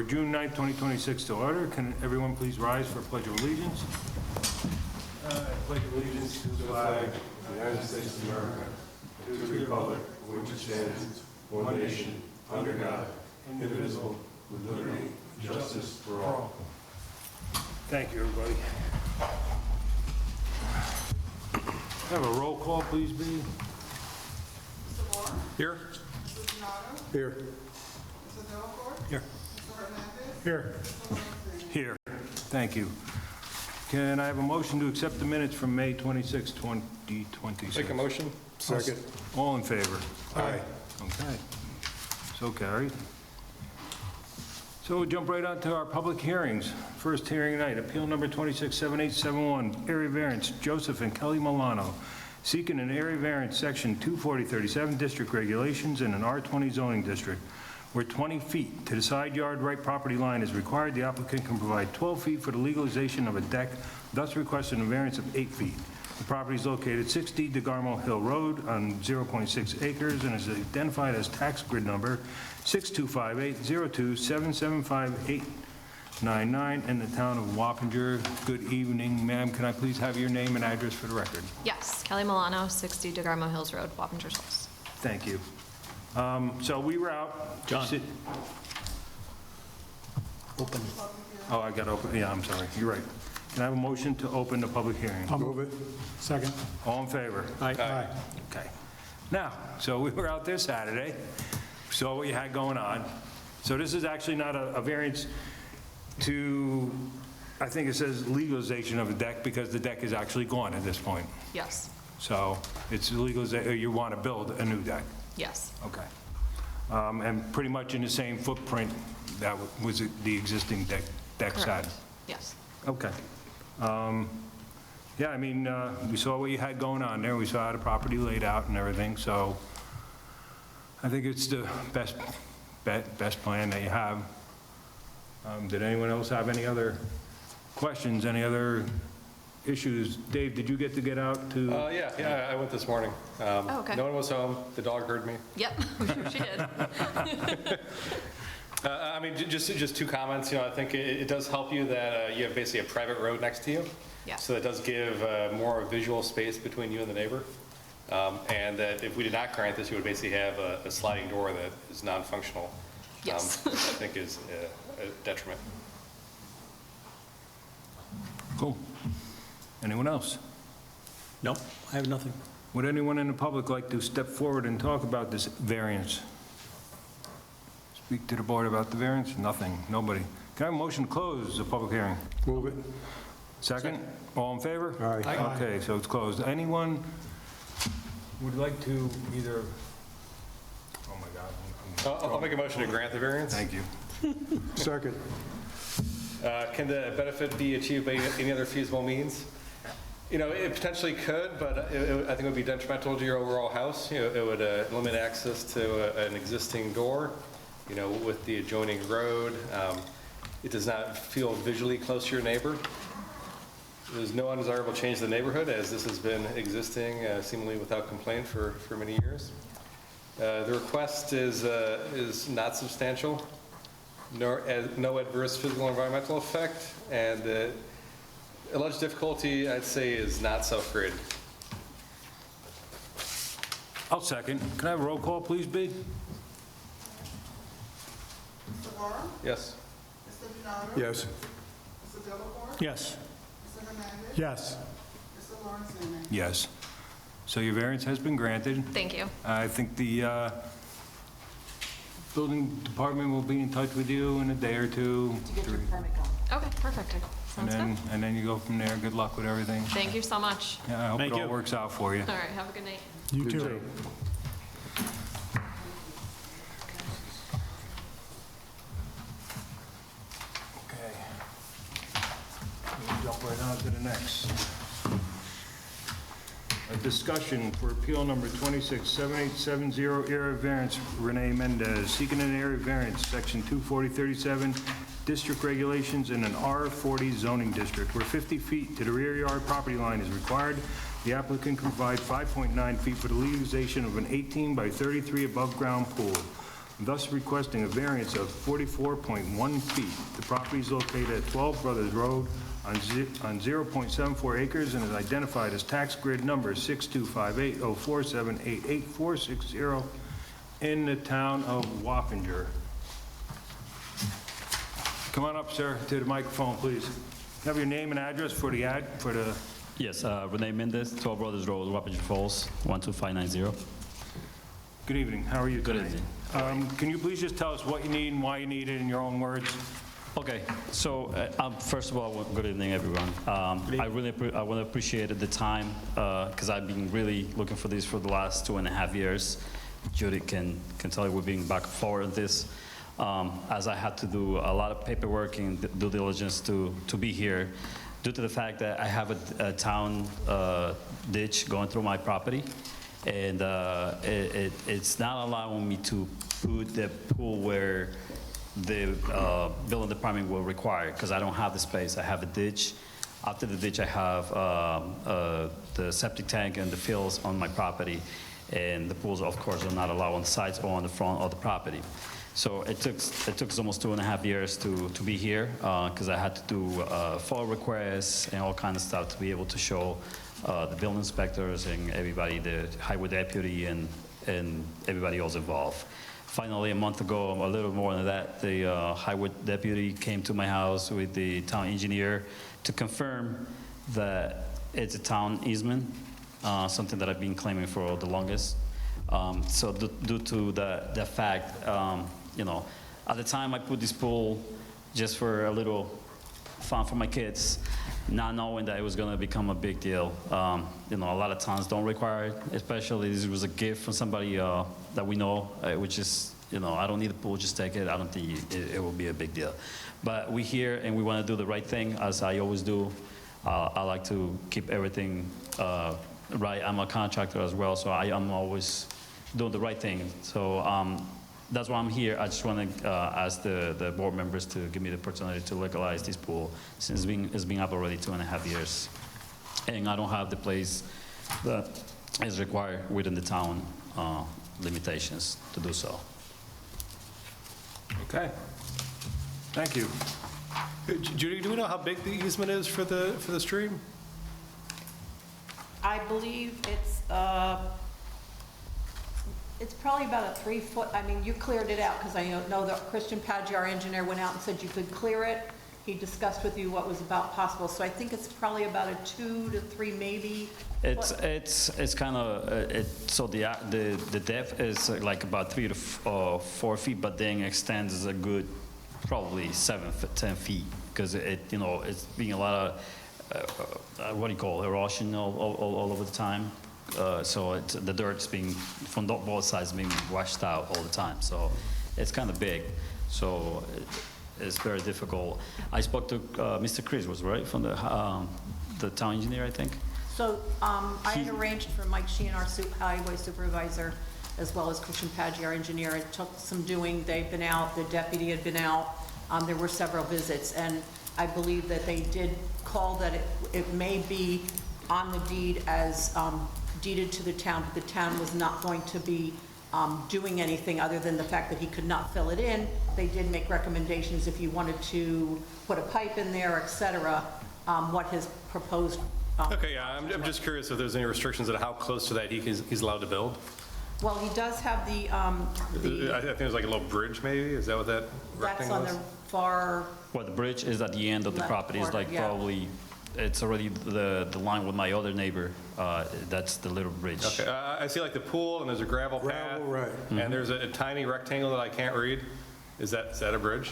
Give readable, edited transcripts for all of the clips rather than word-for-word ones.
June 9th, 2026 to order. Can everyone please rise for Pledge of Allegiance? Pledge of allegiance to the flag of the United States of America, to the republic for which it stands, one nation, under God, indivisible, with liberty and justice for all. Thank you, everybody. Have a roll call, please, B. Mr. Moore? Here. Mr. Donato? Here. Mr. Delacorte? Here. Mr. Hernandez? Here. Mr. Lawrence? Here. Thank you. Can I have a motion to accept the minutes from May 26, 2026? Make a motion? Second. All in favor? Aye. Okay. So carried. So we'll jump right on to our public hearings. First hearing tonight, appeal number 267871, area variance, Joseph and Kelly Milano, seeking an area variance, section 24037, district regulations in an R20 zoning district, where 20 feet to the side yard right property line is required. The applicant can provide 12 feet for the legalization of a deck, thus requesting a variance of 8 feet. The property is located 60 DeGarmo Hill Road on 0.6 acres and is identified as tax grid number 6258027758899 in the town of Wappinger. Good evening, ma'am. Can I please have your name and address for the record? Yes, Kelly Milano, 60 DeGarmo Hills Road, Wappingers Falls. Thank you. So we were out. John. Open. Oh, I got to open. Yeah, I'm sorry. You're right. Can I have a motion to open the public hearing? I'll move it. Second. All in favor? Aye. Okay. Now, so we were out there Saturday, saw what you had going on. So this is actually not a variance to, I think it says legalization of a deck because the deck is actually gone at this point. Yes, So it's legalization, you want to build a new deck. yes, Okay. And pretty much in the same footprint that was the existing decks had. correct. Yes, Okay. Yeah, I mean, we saw what you had going on there. We saw how the property laid out and everything, so I think it's the best plan that you have. Did anyone else have any other questions, any other issues? Dave, did you get out to? Yeah, I went this morning. okay. No one was home. The dog heard me. yep, I'm sure she did. I mean, just two comments. I think it does help you that you have basically a private road next to you. Yeah. So that does give more visual space between you and the neighbor. And that if we did not grant this, you would basically have a sliding door that is non-functional. Yes. Which I think is a detriment. Cool. Anyone else? No, I have nothing. Would anyone in the public like to step forward and talk about this variance? Speak to the board about the variance? Nothing, nobody. Can I have a motion to close the public hearing? Move it. Second? All in favor? Aye. Okay, so it's closed. Anyone would like to either, oh my God. I'll make a motion to grant the variance. Thank you. Second. Can the benefit be achieved by any other feasible means? It potentially could, but I think it would be detrimental to your overall house. It would limit access to an existing door, with the adjoining road. It does not feel visually close to your neighbor. There's no undesirable change to the neighborhood, as this has been existing seemingly without complaint for many years. The request is not substantial, no adverse physical or environmental effect, and the alleged difficulty, I'd say, is not self-created. I'll second. Can I have a roll call, please, B? Mr. Moore? Yes. Mr. Donato? Yes. Mr. Delacorte? Yes. Mr. Hernandez? Yes. Mr. Lawrence? Yes. So your variance has been granted. Thank you. I think the building department will be in touch with you in a day or two. To get your permit going. Okay, perfect. Sounds good. And then you go from there. Good luck with everything. Thank you so much. Yeah, I hope Thank it all you. works out for you. All right, have a good night. You You too. too. Okay. We'll jump right on to the next. A discussion for appeal number 267870, area variance, Renee Mendez, seeking an area variance, section 24037, district regulations in an R40 zoning district, where 50 feet to the rear yard property line is required. The applicant can provide 5.9 feet for the legalization of an 18 by 33 above-ground pool. thus requesting a variance of 44.1 feet. The property is located at 12 Brothers Road on 0.74 acres and is identified as tax grid number 62580478846 in the town of Wappinger. Come on up, sir, to the microphone, please. Have your name and address for the ad, for the... Yes, Renee Mendez, 12 Brothers Road, Wappinger Falls, 12590. Good evening, how are you Good today? evening. Can you please just tell us what you need and why you need it in your own words? Okay, so first of all, good evening, everyone. I want to appreciate the time because I've been really looking for this for the last 2.5 years. Judy can tell you we've been back and forth on this. As I had to do a lot of paperwork and due diligence to be here, due to the fact that I have a town ditch going through my property, and it's not allowing me to put the pool where the building department will require, because I don't have the space. I have a ditch. After the ditch, I have the septic tank and the fields on my property, and the pools, of course, are not allowed on the sides or on the front of the property. So it took us almost 2.5 years to be here, because I had to do FOIL requests and all kinds of stuff to be able to show the building inspectors and everybody, the highway deputy and everybody else involved. Finally, a month ago, a little more than that, the highway deputy came to my house with the town engineer to confirm that it's a town easement, something that I've been claiming for the longest. So due to the fact, you know, at the time I put this pool just for a little fun for my kids, not knowing that it was going to become a big deal. You know, a lot of towns don't require it, especially this was a gift from somebody that we know, which is, you know, I don't need a pool, just take it. I don't think it will be a big deal. But we're here and we want to do the right thing, as I always do. I like to keep everything right. I'm a contractor as well, so I'm always doing the right thing. So that's why I'm here. I just want to ask the board members to give me the opportunity to legalize this pool, since it's been up already 2.5 years. And I don't have the place that is required within the town limitations to do so. Okay. Thank you. Judy, do we know how big the easement is for the stream? I believe it's probably about a 3-foot, I mean, you cleared it out, because I know that Christian Paggi, our engineer, went out and said you could clear it. He discussed with you what was about possible, so I think it's probably about a 2 to 3 maybe. It's kind of so the depth is like about 3 to 4 feet, but then extends a good probably 10 feet, because you know, it's being a lot of what do you call erosion all over the time. So the dirt's being from both sides being washed out all the time. So it's kind of big. So it's very difficult. I spoke to Mr. Chris, was right, from the town engineer, I think. So I had arranged for Mike Sheehan, our highway supervisor, as well as Christian Paggi, our engineer. It took some doing. They've been out. The deputy had been out. There were several visits, and I believe that they did call that it may be on the deed as deeded to the town, but the town was not going to be doing anything other than the fact that he could not fill it in. They did make recommendations if you wanted to put a pipe in there, et cetera, what his proposed. Okay, yeah, I'm just curious if there's any restrictions on how close to that he's allowed to build. Well, he does have the I think there's like a little bridge, maybe? Is that what that that's rectangle on is? the far, Well, the bridge is at the end of the Left property. It's corner, like yeah. probably, it's already the line with my other neighbor. That's the little bridge. Okay, I see like the pool, and there's a gravel path. Gravel, right. And there's a tiny rectangle that I can't read. Is that a bridge?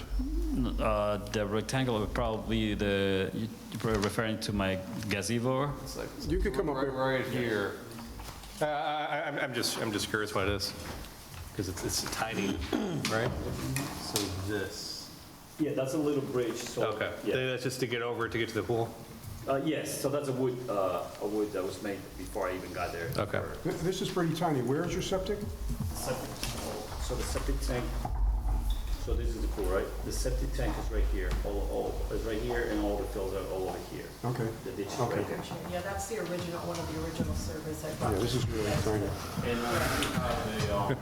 The rectangle would probably you're probably referring to my gazebo. You could come up here. Right here. I'm just curious what it is, because it's tiny, right? So this. Yeah, that's a little bridge. So, Okay. Yeah. That's just to get over to get to the pool. Yes. So that's a wood that was made before I even got there. Okay. This is pretty tiny. Where is your septic? So the septic tank. So this is the pool, right? The septic tank is right here. All is right here, and all the fills are all over here. Okay. The ditch is Okay. right there. yeah, that's the original, one of the original surveys I Yeah, brought. this is really tiny. And we have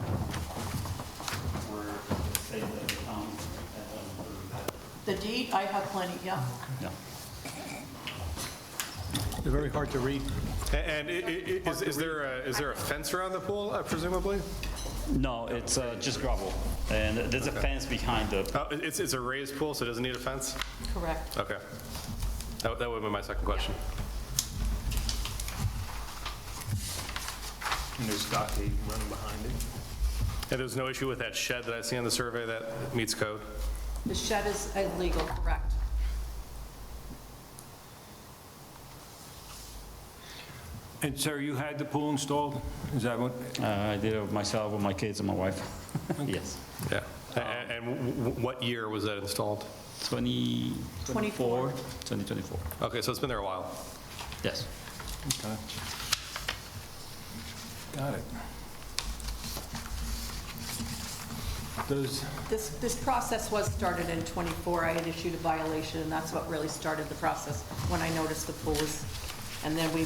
where The deed, I have plenty, yeah. Yeah. They're very hard to read. And is there a fence around the pool, presumably? No, it's just gravel, and there's a fence behind the. Oh, it's a raised pool, so it doesn't need a fence? Correct. Okay. That would be my second question. And there's stockade running behind it. And there's no issue with that shed that I see on the survey that meets code? The shed is illegal, correct. And sir, you had the pool installed? Is that what? I did it myself with my kids and my wife. Yes. Yeah. And what year was that installed? 2024. 2024. Okay, so it's been there a while. Yes. Okay. Got it. Does, This process was started in '24. I had issued a violation, and that's what really started the process when I noticed the pool was, and then we,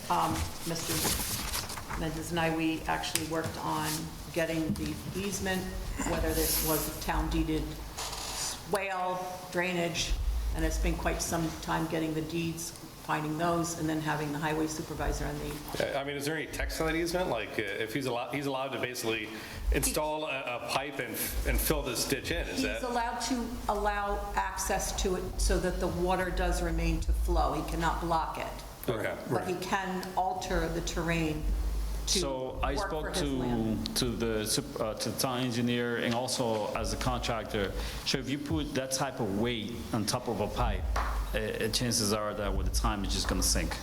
Mr. Mendez and I, we actually worked on getting the easement, whether this was a town deeded swale, drainage, and it's been quite some time getting the deeds, finding those, and then having the highway supervisor and the, I mean, is there any text on that easement? Like, if he's allowed to basically install a pipe and fill this ditch in, is that? he's allowed to allow access to it so that the water does remain to flow. He cannot block it. Okay. But he can alter the terrain to So I work spoke for his land. to the town engineer and also as a contractor. So if you put that type of weight on top of a pipe, chances are that with the time it's just going to sink.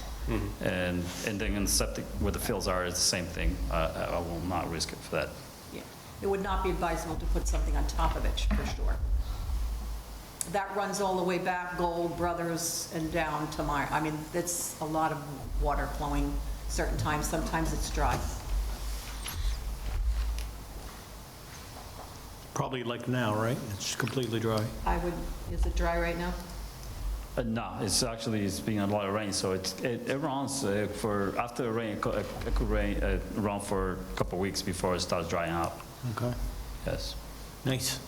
And then in the septic where the fills are, it's the same thing. I will not risk it for that. Yeah. It would not be advisable to put something on top of it, for sure. That runs all the way back, Gold Brothers, and down to Meyer. I mean, it's a lot of water flowing certain times. Sometimes it's dry. Probably like now, right? It's completely dry. Is it dry right now? No, it's been a lot of rain, so it runs for after the rain. It could run for a couple of weeks before it starts drying out. Okay. Yes. Nice.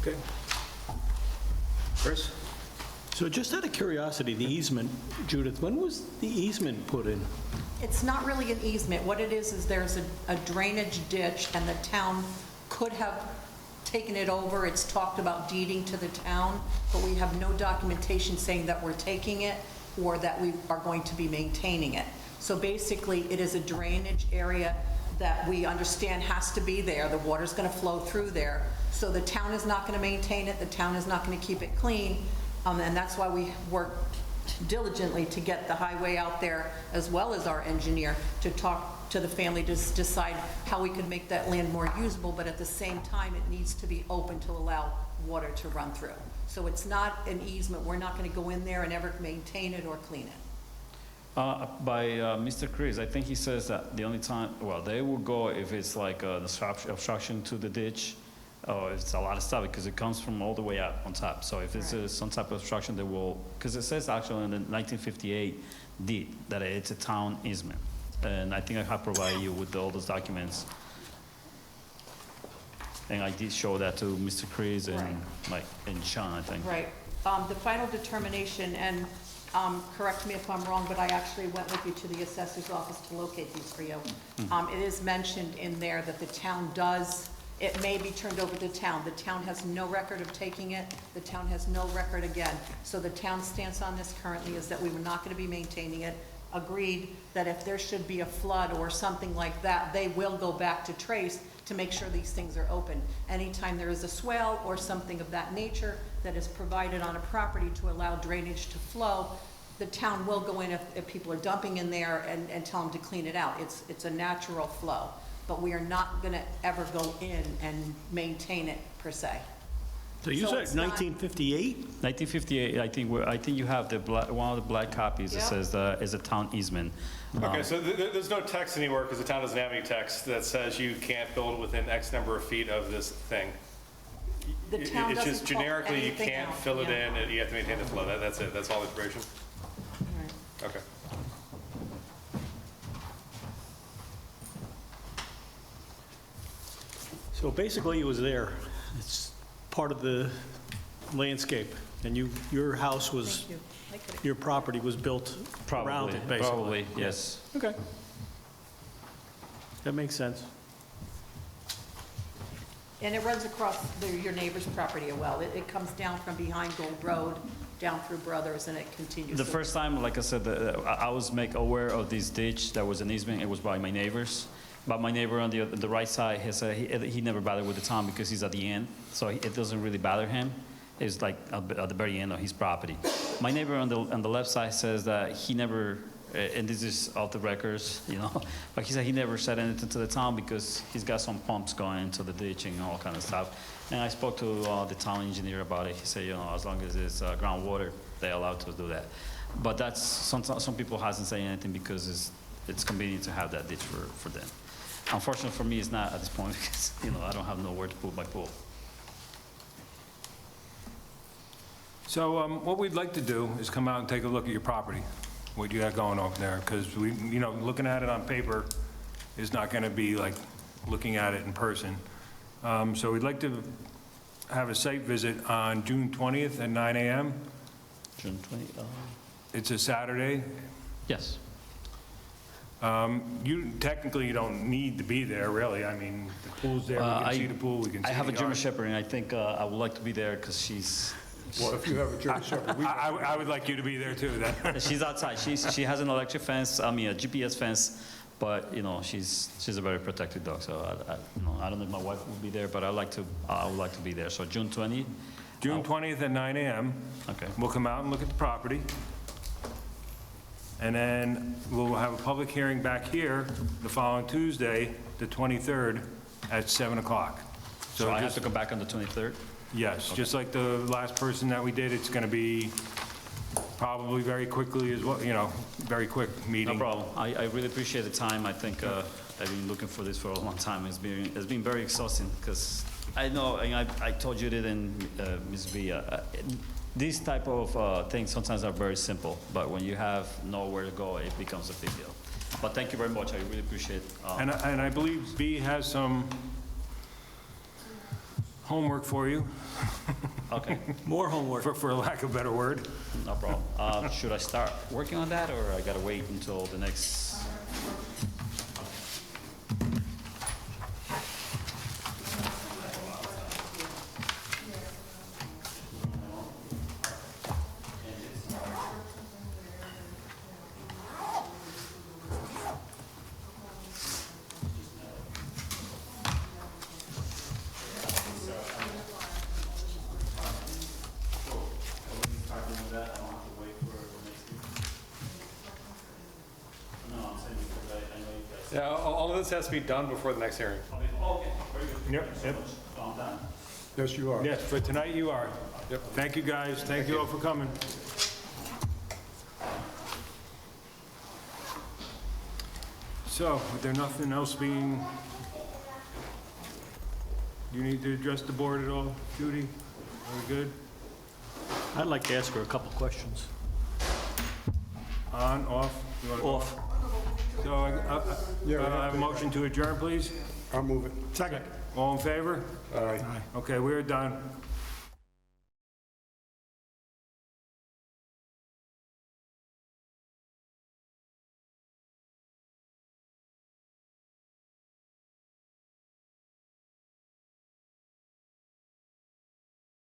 okay. Chris? So just out of curiosity, the easement, Judith, when was the easement put in? It's not really an easement. What it is there's a drainage ditch, and the town could have taken it over. It's talked about deeding to the town, but we have no documentation saying that we're taking it or that we are going to be maintaining it. So basically, it is a drainage area that we understand has to be there. The water's going to flow through there. So the town is not going to maintain it. The town is not going to keep it clean. And that's why we work diligently to get the highway out there, as well as our engineer, to talk to the family to decide how we could make that land more usable, but at the same time, it needs to be open to allow water to run through. So it's not an easement. We're not going to go in there and ever maintain it or clean it. By Mr. Chris, I think he says that the only time, well, they will go if it's like an obstruction to the ditch, or it's a lot of stuff, because it comes from all the way up on top. So if it's some type of obstruction, they will, because it says actually in the 1958 deed that it's a town easement. And I think I have provided you with all those documents. And I did show that to Mr. Chris and and Sean, I think. Right. The final determination, and correct me if I'm wrong, but I actually went with you to the assessor's office to locate these for you. It is mentioned in there that the town does, it may be turned over to the town. The town has no record of taking it. The town has no record again. So the town's stance on this currently is that we were not going to be maintaining it. Agreed that if there should be a flood or something like that, they will go back to Trace to make sure these things are open. Anytime there is a swale or something of that nature that is provided on a property to allow drainage to flow, the town will go in if people are dumping in there and tell them to clean it out. It's a natural flow, but we are not going to ever go in and maintain it per se. So you So said it's not- 1958? 1958, I think you have one of the black copies that Yeah. says is a town easement. Okay, so there's no text anywhere, because the town doesn't have any text that says you can't build within X number of feet of this thing. The town It's just doesn't call generically, you anything can't out, fill it yeah. in, and you have to maintain the flow. That's it, that's all the information? Right. Okay. So basically it was there. It's part of the landscape, and your house was, Thank you. I could've- your property was built around Probably, it, basically. probably, yes. Okay. That makes sense. And it runs across your neighbor's property as well. It comes down from behind Gold Road, down through Brothers, and it continues. The first time, like I said, I was made aware of this ditch that was an easement. It was by my neighbors. But my neighbor on the right side, he never bothered with the town because he's at the end, so it doesn't really bother him. It's like at the very end of his property. My neighbor on the left side says that he never, and this is off the records, but he said he never said anything to the town because he's got some pumps going into the ditch and all kind of stuff. And I spoke to the town engineer about it. He said, as long as it's groundwater, they're allowed to do that. But that's, some people hasn't said anything because it's convenient to have that ditch for them. Unfortunately for me, it's not at this point because, I don't have nowhere to put my pool. So what we'd like to do is come out and take a look at your property, what you got going over there, because looking at it on paper is not going to be like looking at it in person. So we'd like to have a site visit on June 20th at 9 a.m. June 20, It's a Saturday. yes. Technically, you don't need to be there, really. I mean, the pool's there, we can see the pool, we can see I have a the German yard. Shepherd, and I think I would like to be there because she's Well, if you have a German Shepherd, we I would like you to be there too, then. she's outside. She has an electric fence, a GPS fence, but she's a very protected dog. So I don't know if my wife will be there, but I would like to be there. So June 20th. June 20th at 9 a.m. Okay. We'll come out and look at the property. And then we'll have a public hearing back here the following Tuesday, the 23rd, at 7 o'clock. So I have just- to come back on the 23rd. Yes, just like the last person that we did, it's going to be probably very quickly as well, very quick No meeting. problem. I really appreciate the time. I think I've been looking for this for a long time. It's been very exhausting because I know, and I told you that in Ms. V, these type of things sometimes are very simple, but when you have nowhere to go, it becomes a big deal. But thank you very much. I really appreciate it. And I believe B has some homework for you, Okay, More homework. for lack of a better word. no problem. Should I start working on that, or I gotta wait until the next? Yeah, all of this has to be done before the next hearing. Yep. yes, you are. Yes, for tonight you are. Yep. Thank you, guys. Thank you all for coming. So, with there nothing else being, do you need to address the board at all, Judy? Are we good? I'd like to ask her a couple questions. On, off? You wanna go Off. So, I have a motion to adjourn, please. I'll move it. Second. All in favor? All right. Okay, we're done.